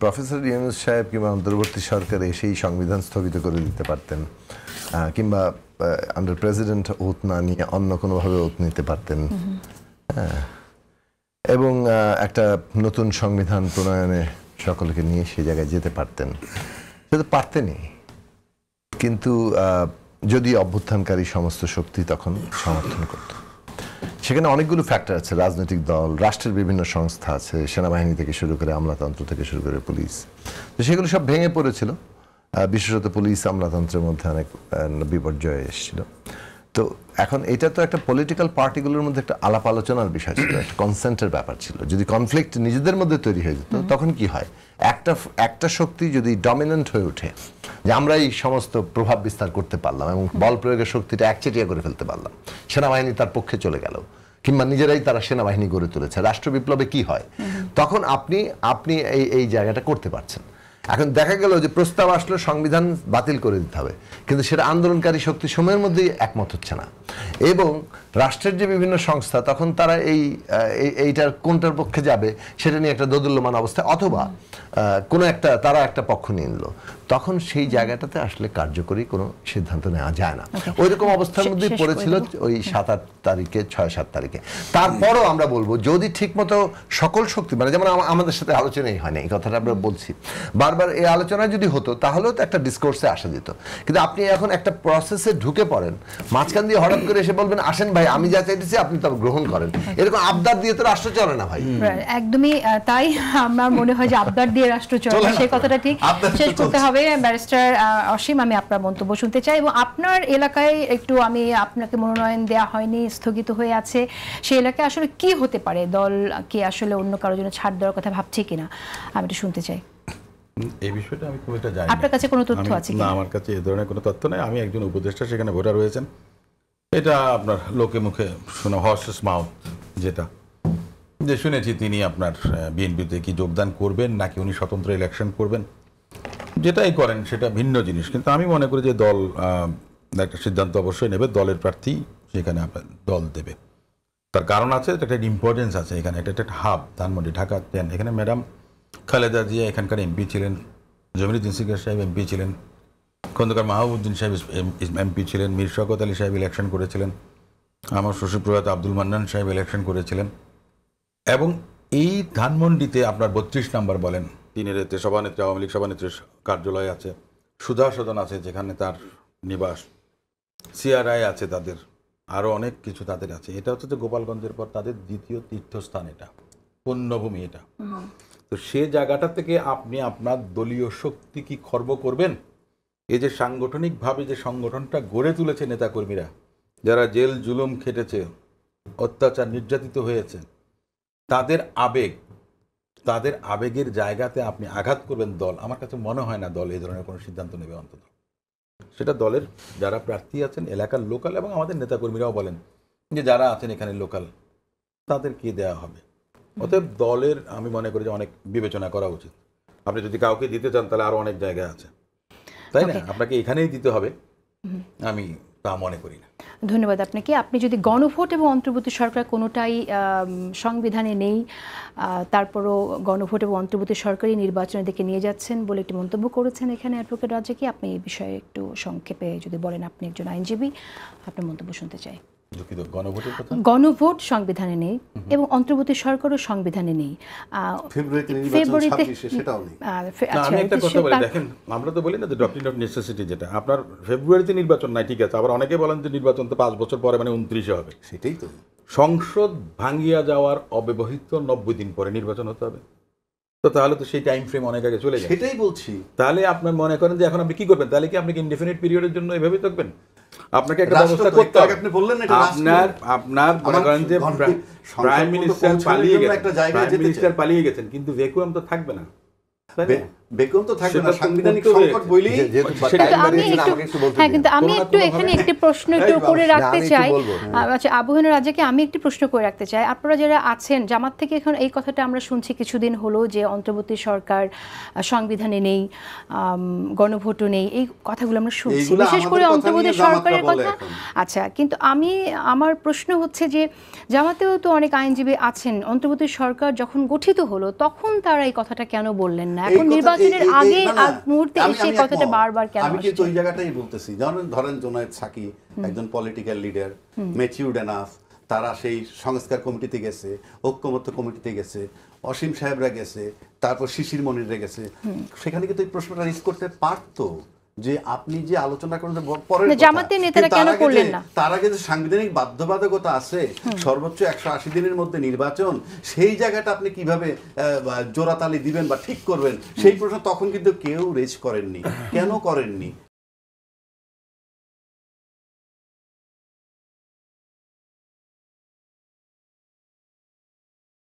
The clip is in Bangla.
প্রফেসর ইউনূস সাহেব কিংবা অন্তর্বর্তী সরকার এসেই সংবিধান স্থগিত করে দিতে পারতেন, কিংবা আন্ডার প্রেসিডেন্ট ওথ না নিয়ে অন্য কোনোভাবে ওথ নিতে পারতেন, এবং একটা নতুন সংবিধান প্রণয়নে সকলকে নিয়ে সেই জায়গায় যেতে পারতেন। সেটা পারতেনই, কিন্তু যদি অভ্যুত্থানকারী সমস্ত শক্তি তখন সমর্থন করত। সেখানে অনেকগুলো ফ্যাক্টর আছে, রাজনৈতিক দল, রাষ্ট্রের বিভিন্ন সংস্থা আছে, সেনাবাহিনী থেকে শুরু করে আমলাতন্ত্র থেকে শুরু করে পুলিশ, তো সেগুলো সব ভেঙে পড়েছিল। বিশেষত পুলিশ আমলাতন্ত্রের মধ্যে অনেক বিপর্যয় এসেছিল। তো এখন এটা তো একটা পলিটিক্যাল পার্টিগুলোর মধ্যে একটা আলাপ আলোচনার বিষয় ছিল, একটা কনসেন্টের ব্যাপার ছিল। যদি কনফ্লিক্ট নিজেদের মধ্যে তৈরি হয়ে যেত তখন কি হয়, একটা শক্তি যদি ডমিনেন্ট হয়ে ওঠে যে আমরা এই সমস্ত প্রভাব বিস্তার করতে পারলাম এবং বল প্রয়োগের শক্তিটা একচেটিয়া করে ফেলতে পারলাম, সেনাবাহিনী তার পক্ষে চলে গেল, কিংবা নিজেরাই তারা সেনাবাহিনী গড়ে তুলেছে, রাষ্ট্র বিপ্লবে কি হয়, তখন আপনি এই জায়গাটা করতে পারছেন। এখন দেখা গেল যে প্রস্তাব আসলো সংবিধান বাতিল করে দিতে হবে, কিন্তু সেটা আন্দোলনকারী শক্তি সময়ের মধ্যেই একমত হচ্ছে না, এবং রাষ্ট্রের যে বিভিন্ন সংস্থা তখন তারা এইটার কোনটার পক্ষে যাবে সেটা নিয়ে একটা দোদুল্যমান অবস্থা, অথবা কোনো একটা একটা পক্ষ নিয়ে নিল, তখন সেই জায়গাটাতে আসলে কার্যকরী কোনো সিদ্ধান্ত নেওয়া যায় না। ওইরকম অবস্থার মধ্যেই পড়েছিল ওই 7-8 তারিখে, 6-7 তারিখে। তারপরও আমরা বলবো যদি ঠিকমতো সকল শক্তি, মানে যেমন আমাদের সাথে আলোচনাই হয় না, এই কথাটা আমরা বলছি বারবার, এই আলোচনা যদি হতো তাহলেও তো একটা ডিসকোর্সে আসা যেত। কিন্তু আপনি এখন একটা প্রসেসে ঢুকে পড়েন, মাঝখান দিয়ে হঠাৎ করে এসে বলবেন আসেন ভাই আমি যা চাইতেছি আপনি তা গ্রহণ করেন, এরকম আবদার দিয়ে তো রাষ্ট্র চলে না ভাই। একদমই তাই, আমার মনে হয় যে আবদার দিয়ে রাষ্ট্র চলে, সেই কথাটা ঠিক শেষ করতে হবে। ব্যারিস্টার অসীম, আমি আপনার মন্তব্য শুনতে চাই, এবং আপনার এলাকায় একটু, আমি আপনাকে মনোনয়ন দেওয়া হয়নি, স্থগিত হয়ে আছে, সেই এলাকায় আসলে কি হতে পারে, দল কি আসলে অন্য কারোর জন্য ছাড় দেওয়ার কথা ভাবছে কিনা, আমি একটু শুনতে চাই। এই বিষয়টা আমি খুব একটা জানি না। আপনার কাছে কোনো তথ্য আছে না, আমার কাছে এই ধরনের কোনো তথ্য নেই। আমি একজন উপদেষ্টা, সেখানে ভোটার রয়েছেন, এটা আপনার লোকে মুখে শোনা, হর্সেস মাউথ, যেটা যে শুনেছি তিনি আপনার বিএনপিতে কি যোগদান করবেন নাকি উনি স্বতন্ত্র ইলেকশন করবেন, যেটাই করেন সেটা ভিন্ন জিনিস। কিন্তু আমি মনে করি যে দল একটা সিদ্ধান্ত অবশ্যই নেবে, দলের প্রার্থী সেখানে আপনার দল দেবে। তার কারণ আছে, একটা ইম্পর্টেন্স আছে এখানে, এটা একটা হাব, ধানমন্ডি, ঢাকা 10, এখানে ম্যাডাম খালেদা জিয়া এখানকার এমপি ছিলেন, জমিরুদ্দিন সিকদার সাহেব এমপি ছিলেন, খন্দকার মাহবুবউদ্দিন সাহেব এমপি ছিলেন, মীর শওকত আলী সাহেব ইলেকশন করেছিলেন, আমার শ্বশুরপ্রয়াত আব্দুল মান্নান সাহেব ইলেকশন করেছিলেন, এবং এই ধানমন্ডিতে আপনার 32 নম্বর বলেন, তিনের এতে সভানেত্রী, আওয়ামী লীগ সভানেত্রীর কার্যালয় আছে, সুধা সদন আছে যেখানে তার নিবাস, সিআরআই আছে তাদের, আরও অনেক কিছু তাদের আছে। এটা হচ্ছে যে গোপালগঞ্জের পর তাদের দ্বিতীয় তীর্থস্থান, এটা পুণ্যভূমি এটা। তো সে জায়গাটা থেকে আপনি আপনার দলীয় শক্তি কি খর্ব করবেন? এই যে সাংগঠনিকভাবে যে সংগঠনটা গড়ে তুলেছে নেতাকর্মীরা, যারা জেল জুলুম খেটেছে, অত্যাচার নির্যাতিত হয়েছে, তাদের আবেগের জায়গাতে আপনি আঘাত করবেন দল, আমার কাছে মনে হয় না দল এই ধরনের কোনো সিদ্ধান্ত নেবে। অন্তত সেটা দলের যারা প্রার্থী আছেন, এলাকার লোকাল, এবং আমাদের নেতাকর্মীরাও বলেন যে যারা আছেন এখানে লোকাল, তাদেরকে দেওয়া হবে। অতএব দলের আমি মনে করি যে অনেক বিবেচনা করা উচিত। আপনি যদি কাউকে দিতে চান তাহলে আরো অনেক জায়গা আছে, তাই না? আপনাকে এখানেই দিতে হবে, আমি তা মনে করি না। ধন্যবাদ আপনাকে। আপনি যদি গণভোট এবং অন্তর্বর্তী সরকার কোনোটাই সংবিধানে নেই, তারপরও গণভোট এবং অন্তর্বর্তী সরকারি নির্বাচনের দিকে নিয়ে যাচ্ছেন বলে একটি মন্তব্য করেছেন এখানে অ্যাডভোকেট রাজ্জাকি। আপনি এই বিষয়ে একটু সংক্ষেপে যদি বলেন, আপনি একজন আইনজীবী, আপনার মন্তব্য শুনতে চাই। গণভোট সংবিধানে নেই এবং অন্তর্বর্তী সরকারও সংবিধানে নেই। ফেব্রুয়ারিতে সেটাও নেই। আমি একটা কথা বলি, দেখেন আমরা তো বলি না যে ডক্ট্রিন অফ নেসেসিটি, যেটা আপনার ফেব্রুয়ারিতে নির্বাচন নাই, ঠিক আছে, আবার অনেকে বলেন যে নির্বাচন তো 5 বছর পরে, মানে 29-এ হবে। সেটাই তো, সংসদ ভাঙিয়া যাওয়ার অব্যবহিত 90 দিন পরে নির্বাচন হতে হবে। তো তাহলে তো সেই টাইম ফ্রেম অনেক আগে চলে যায়। সেটাই বলছি। তাহলে আপনার মনে করেন যে এখন আপনি কি করবেন? তাহলে কি আপনি ইনডেফিনিট পিরিয়ডের জন্য এভাবেই থাকবেন? আপনাকে একটা ব্যবস্থা করতে হবে। আপনি বললেন এটা আপনার মনে করেন যে প্রাইম মিনিস্টার পালিয়ে গেছেন, কিন্তু ভ্যাকুয়াম তো থাকবে না, কিন্তু আমি একটু এখানে একটি প্রশ্ন একটু করে রাখতে চাই। আচ্ছা, আবহাওয়া রাজ্যকে আমি একটি প্রশ্ন করে রাখতে চাই। আপনারা যারা আছেন জামাত থেকে, এখন এই কথাটা আমরা শুনছি কিছুদিন হলো যে অন্তর্বর্তী সরকার সংবিধানে নেই, গণভোটও নেই, এই কথাগুলো আমরা শুনছি, বিশেষ করে অন্তর্বর্তী সরকারের কথা। আচ্ছা, কিন্তু আমার প্রশ্ন হচ্ছে যে জামাতেও তো অনেক আইনজীবী আছেন, অন্তর্বর্তী সরকার যখন গঠিত হলো তখন তারা এই কথাটা কেন বললেন না না, এখন নির্বাচনের আগে মুহূর্তে এসে কথাটা বারবার কেন আমি কিন্তু আসছে? ওই জায়গাটাই বলতেছি, ধরেন জোনায়েদ সাকি একজন পলিটিক্যাল লিডার, ম্যাচিউরড এনাফ, তারা সেই সংস্কার কমিটিতে গেছে, ঐক্যমত্য কমিটিতে গেছে, অসীম সাহেবরা গেছে, তারপর শিশির মনিররা গেছে, সেখানে কিন্তু এই প্রশ্নটা রিস্ক করতে পারতো যে আপনি যে আলোচনা করেন পরের কথা, জামাতের নেতারা কিন্তু কেন তার আগে করলেন যে- না? তার আগে যে সাংবিধানিক বাধ্যবাধকতা আছে সর্বোচ্চ 180 দিনের মধ্যে নির্বাচন, সেই জায়গাটা আপনি কিভাবে জোড়াতালি দিবেন বা ঠিক করবেন, সেই প্রশ্ন তখন কিন্তু কেউ রেজ করেননি। কেন করেননি?